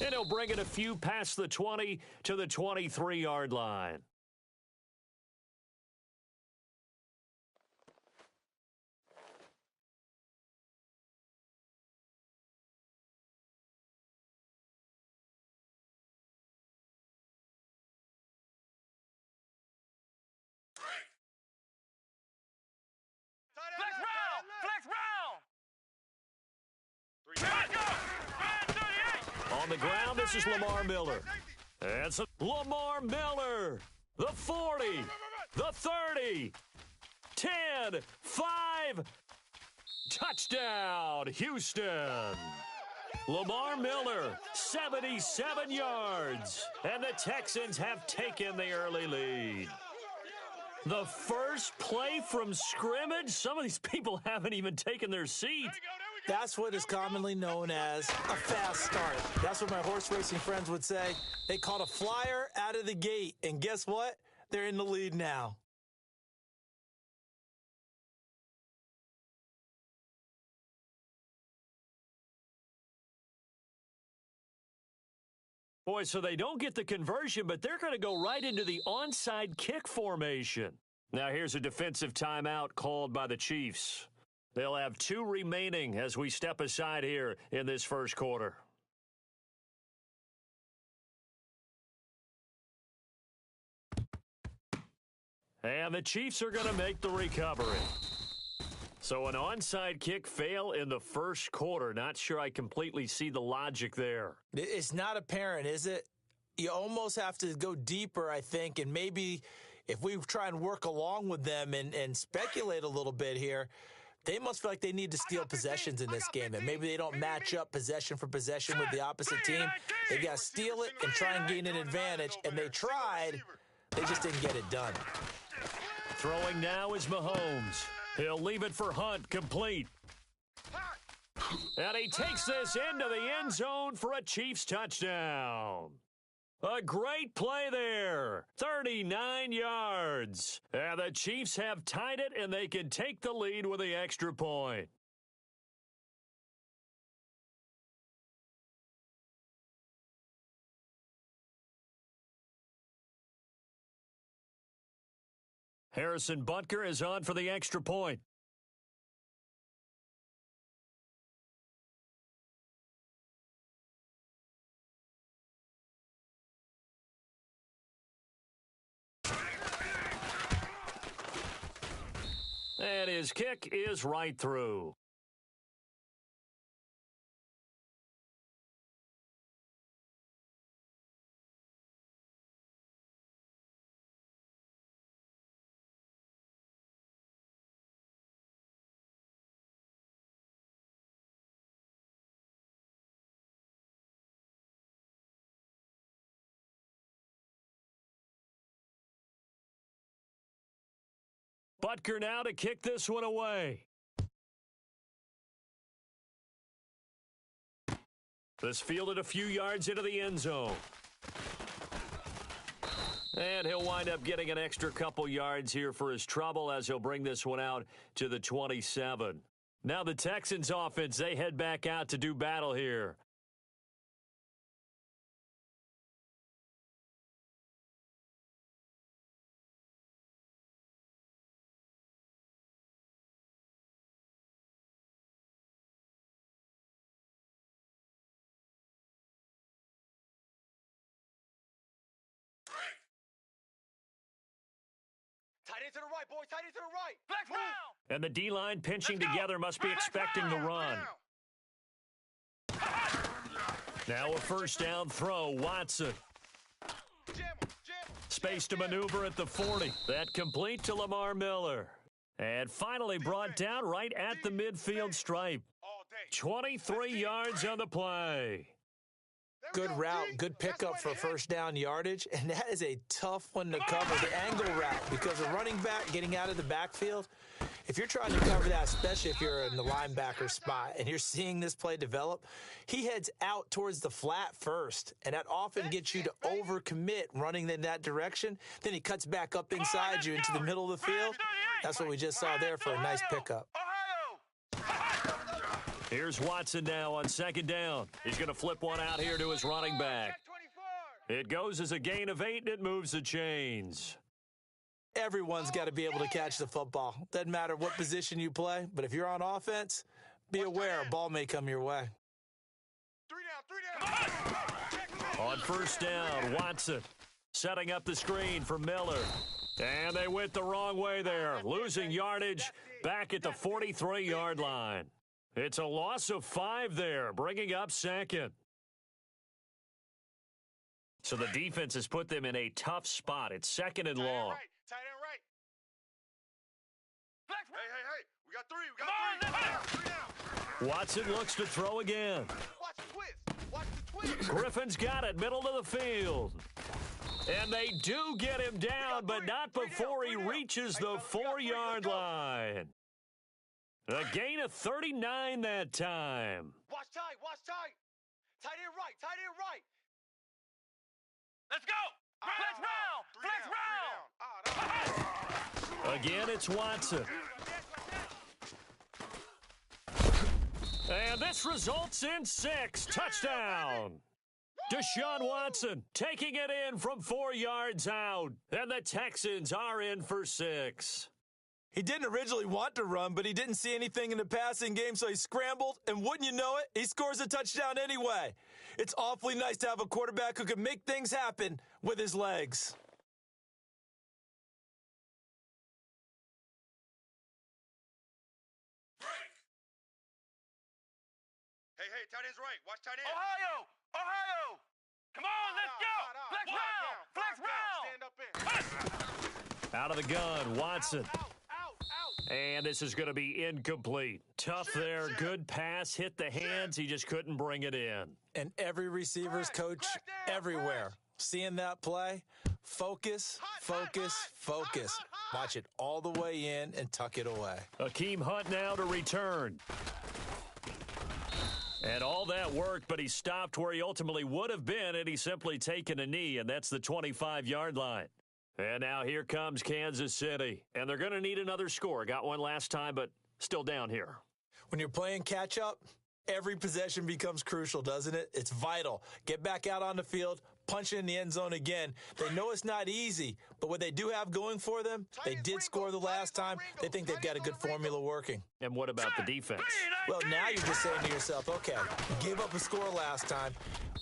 And he'll bring it a few past the 20 to the 23-yard line. On the ground, this is Lamar Miller. And so Lamar Miller, the 40, the 30, 10, 5, touchdown, Houston. Lamar Miller, 77 yards, and the Texans have taken the early lead. The first play from scrimmage? Some of these people haven't even taken their seat. That's what is commonly known as a fast start. That's what my horse racing friends would say. They caught a flyer out of the gate, and guess what? They're in the lead now. Boy, so they don't get the conversion, but they're going to go right into the onside kick formation. Now here's a defensive timeout called by the Chiefs. They'll have 2 remaining as we step aside here in this first quarter. And the Chiefs are going to make the recovery. So an onside kick fail in the first quarter. Not sure I completely see the logic there. It's not apparent, is it? You almost have to go deeper, I think, and maybe if we try and work along with them and speculate a little bit here, they must feel like they need to steal possessions in this game, and maybe they don't match up possession for possession with the opposite team. They got to steal it and try and gain an advantage, and they tried. They just didn't get it done. Throwing now is Mahomes. He'll leave it for Hunt, complete. And he takes this into the end zone for a Chiefs touchdown. A great play there. 39 yards. And the Chiefs have tied it, and they can take the lead with the extra point. Harrison Butker is on for the extra point. And his kick is right through. Butker now to kick this one away. This fielded a few yards into the end zone. And he'll wind up getting an extra couple yards here for his trouble as he'll bring this one out to the 27. Now the Texans offense, they head back out to do battle here. Tight end to the right, boys. Tight end to the right. Flex down. And the D-line pinching together must be expecting the run. Now a first down throw, Watson. Space to maneuver at the 40. That complete to Lamar Miller. And finally brought down right at the midfield stripe. 23 yards on the play. Good route, good pickup for first down yardage, and that is a tough one to cover, the angle route, because a running back getting out of the backfield, if you're trying to cover that, especially if you're in the linebacker spot and you're seeing this play develop, he heads out towards the flat first, and that often gets you to overcommit running in that direction. Then he cuts back up inside you into the middle of the field. That's what we just saw there for a nice pickup. Here's Watson now on second down. He's going to flip one out here to his running back. It goes as a gain of 8, and it moves the chains. Everyone's got to be able to catch the football. Doesn't matter what position you play, but if you're on offense, be aware a ball may come your way. 3 down. On first down, Watson setting up the screen for Miller. And they went the wrong way there, losing yardage back at the 43-yard line. It's a loss of 5 there, bringing up second. So the defense has put them in a tough spot. It's second and long. Tight end right. Hey. We got 3. 3 down. Watson looks to throw again. Watch the twist. Griffin's got it, middle of the field. And they do get him down, but not before he reaches the 4-yard line. A gain of 39 that time. Watch tight. Tight end right. Let's go. Flex round. Again, it's Watson. And this results in 6. Touchdown. Deshaun Watson taking it in from 4 yards out. And the Texans are in for 6. He didn't originally want to run, but he didn't see anything in the passing game, so he scrambled, and wouldn't you know it, he scores a touchdown anyway. It's awfully nice to have a quarterback who can make things happen with his legs. Hey, tight end's right. Watch tight end. Ohio! Come on, let's go! Flex round! Stand up in. Out of the gun, Watson. Out. And this is going to be incomplete. Tough there. Good pass. Hit the hands. He just couldn't bring it in. And every receiver's coach everywhere. Seeing that play, focus. Watch it all the way in and tuck it away. Akeem Hunt now to return. And all that worked, but he stopped where he ultimately would have been had he simply taken a knee, and that's the 25-yard line. And now here comes Kansas City. And they're going to need another score. Got one last time, but still down here. When you're playing catch-up, every possession becomes crucial, doesn't it? It's vital. Get back out on the field, punch it in the end zone again. They know it's not easy, but what they do have going for them, they did score the last time. They think they've got a good formula working. And what about the defense? Well, now you're just saying to yourself, okay, gave up a score last time.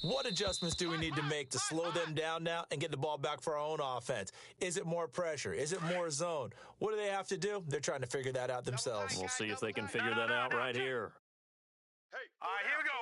What adjustments do we need to make to slow them down now and get the ball back for our own offense? Is it more pressure? Is it more zone? What do they have to do? They're trying to figure that out themselves. We'll see if they can figure that out right here. Hey, All right, here we go.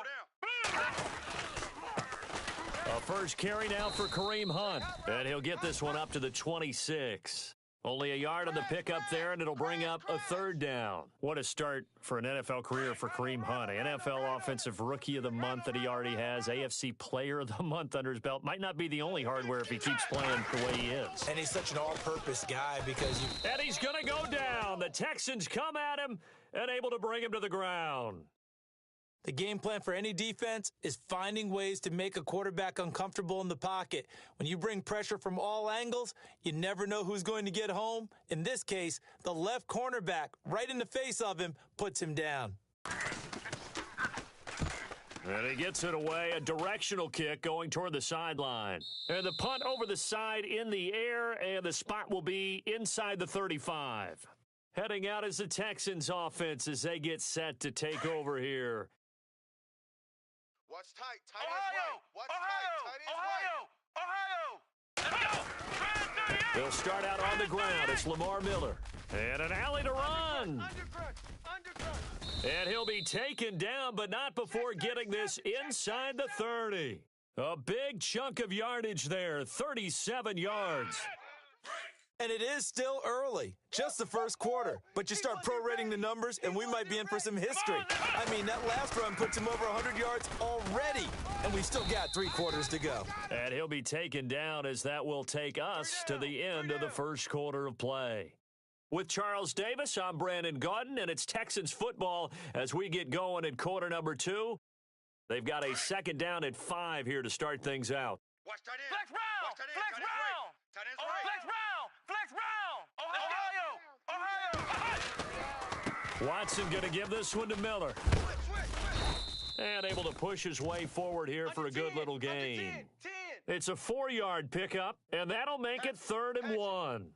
A first carry now for Kareem Hunt. And he'll get this one up to the 26. Only a yard on the pickup there, and it'll bring up a 3rd down. What a start for an NFL career for Kareem Hunt. NFL Offensive Rookie of the Month that he already has. AFC Player of the Month under his belt. Might not be the only hardware if he keeps playing the way he is. And he's such an all-purpose guy because you... And he's going to go down. The Texans come at him and able to bring him to the ground. The game plan for any defense is finding ways to make a quarterback uncomfortable in the pocket. When you bring pressure from all angles, you never know who's going to get home. In this case, the left cornerback, right in the face of him, puts him down. And he gets it away, a directional kick going toward the sideline. And the punt over the side in the air, and the spot will be inside the 35. Heading out is the Texans offense as they get set to take over here. Watch tight. Tight ends right. Ohio! Let's go! They'll start out on the ground. It's Lamar Miller. And an alley to run. And he'll be taken down, but not before getting this inside the 30. A big chunk of yardage there, 37 yards. And it is still early, just the first quarter. But you start prorating the numbers, and we might be in for some history. I mean, that last run puts him over 100 yards already, and we've still got 3 quarters to go. And he'll be taken down as that will take us to the end of the first quarter of play. With Charles Davis, I'm Brandon Gaudin, and it's Texans football as we get going in quarter number 2. They've got a 2nd down at 5 here to start things out. Watch tight end. Flex round! Flex round! Tight end's right. Flex round! Flex round! Ohio! Watson going to give this one to Miller. And able to push his way forward here for a good little gain. It's a 4-yard pickup, and that'll make it 3rd and 1.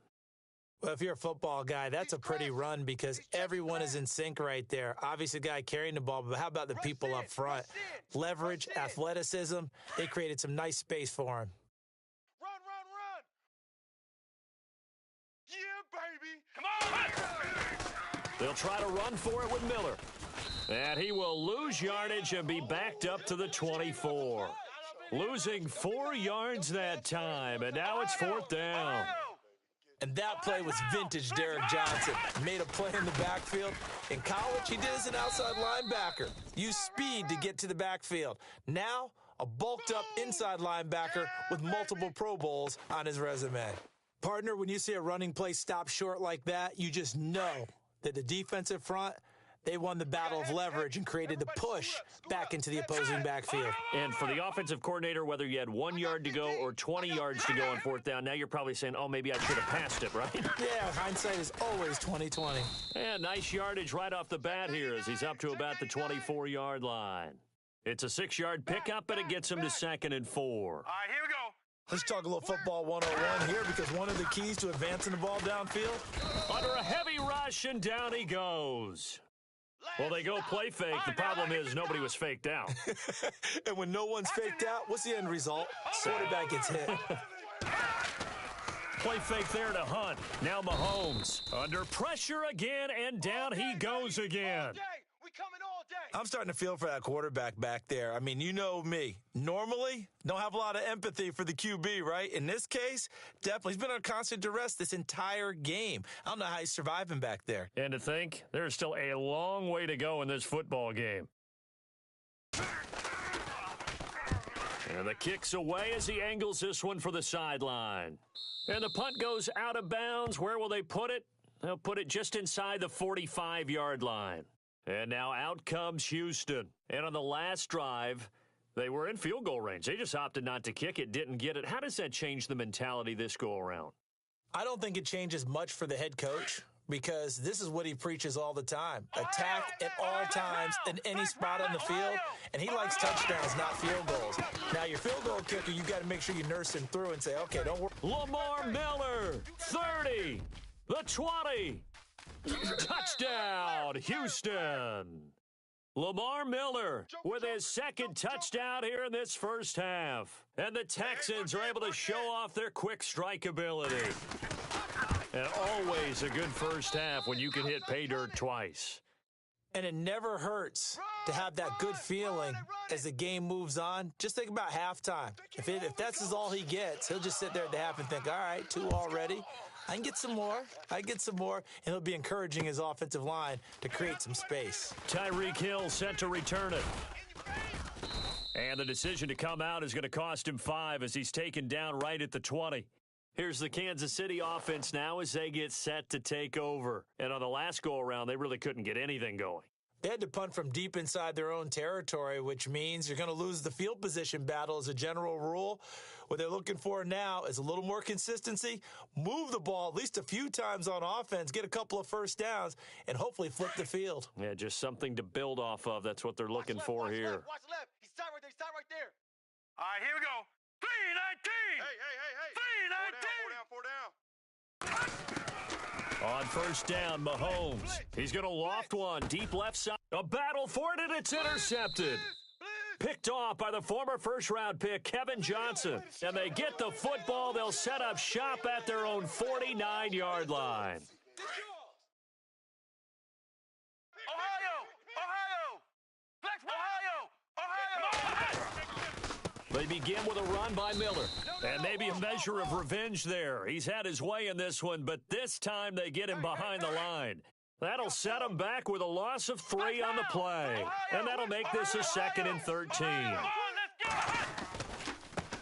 Well, if you're a football guy, that's a pretty run because everyone is in sync right there. Obviously, the guy carrying the ball, but how about the people up front? Leverage, athleticism, they created some nice space for him. Run, run, run. Yeah, baby. Come on. They'll try to run for it with Miller. And he will lose yardage and be backed up to the 24. Losing 4 yards that time, and now it's 4th down. And that play was vintage Derek Johnson. Made a play in the backfield. In college, he did as an outside linebacker. Used speed to get to the backfield. Now, a bulked-up inside linebacker with multiple Pro Bowls on his resume. Partner, when you see a running play stop short like that, you just know that the defensive front, they won the battle of leverage and created the push back into the opposing backfield. And for the offensive coordinator, whether you had 1 yard to go or 20 yards to go on 4th down, now you're probably saying, oh, maybe I should have passed it, right? Yeah, hindsight is always 20/20. And nice yardage right off the bat here as he's up to about the 24-yard line. It's a 6-yard pickup, and it gets him to 2nd and 4. All right, here we go. Let's talk a little football 101 here because one of the keys to advancing the ball downfield. Under a heavy rush, and down he goes. Well, they go play fake. The problem is nobody was faked out. And when no one's faked out, what's the end result? Quarterback gets hit. Play fake there to Hunt. Now Mahomes under pressure again, and down he goes again. We coming all day. I'm starting to feel for that quarterback back there. I mean, you know me. Normally, don't have a lot of empathy for the QB, right? In this case, definitely. He's been on constant duress this entire game. I don't know how he's surviving back there. And to think, there's still a long way to go in this football game. And the kick's away as he angles this one for the sideline. And the punt goes out of bounds. Where will they put it? They'll put it just inside the 45-yard line. And now out comes Houston. And on the last drive, they were in field goal range. They just opted not to kick it, didn't get it. How does that change the mentality this go-around? I don't think it changes much for the head coach because this is what he preaches all the time. Attack at all times in any spot on the field, and he likes touchdowns, not field goals. Now, your field goal kicker, you got to make sure you nurse him through and say, okay, don't worry. Lamar Miller, 30, the 20. Touchdown, Houston. Lamar Miller with his 2nd touchdown here in this first half. And the Texans are able to show off their quick strike ability. And always a good first half when you can hit pay dirt twice. And it never hurts to have that good feeling as the game moves on. Just think about halftime. If that's all he gets, he'll just sit there at the half and think, all right, 2 already. I can get some more. And he'll be encouraging his offensive line to create some space. Tyreek Hill set to return it. And the decision to come out is going to cost him 5 as he's taken down right at the 20. Here's the Kansas City offense now as they get set to take over. And on the last go-around, they really couldn't get anything going. They had to punt from deep inside their own territory, which means you're going to lose the field position battle as a general rule. What they're looking for now is a little more consistency, move the ball at least a few times on offense, get a couple of first downs, and hopefully flip the field. Yeah, just something to build off of. That's what they're looking for here. Watch left. He's tied right there. He's tied right there. All right, here we go. 319. Hey. 319. 4 down. On first down, Mahomes. He's going to loft one deep left side. A battle for it, and it's intercepted. Picked off by the former first-round pick, Kevin Johnson. And they get the football. They'll set up shop at their own 49-yard line. Ohio. Flex, Ohio. They begin with a run by Miller. And maybe a measure of revenge there. He's had his way in this one, but this time they get him behind the line. That'll set him back with a loss of 3 on the play. And that'll make this a 2nd and 13.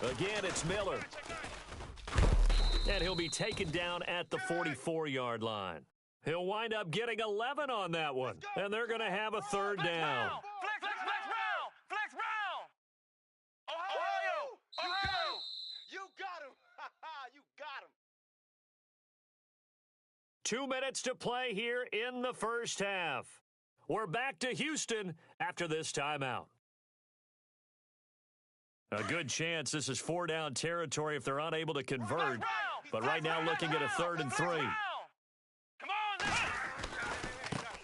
Again, it's Miller. And he'll be taken down at the 44-yard line. He'll wind up getting 11 on that one. And they're going to have a 3rd down. Flex round. Ohio. You got him. You got him. 2 minutes to play here in the first half. We're back to Houston after this timeout. A good chance this is 4-down territory if they're unable to convert. But right now looking at a 3rd and 3. Come on!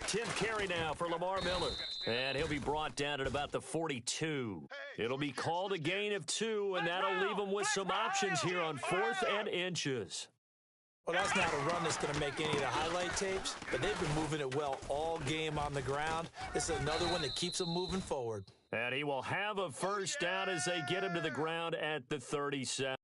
10th carry now for Lamar Miller. And he'll be brought down at about the 42. It'll be called a gain of 2, and that'll leave him with some options here on 4th and inches. Well, that's not a run that's going to make any of the highlight tapes, but they've been moving it well all game on the ground. This is another one that keeps them moving forward. And he will have a first down as they get him to the ground at the 37.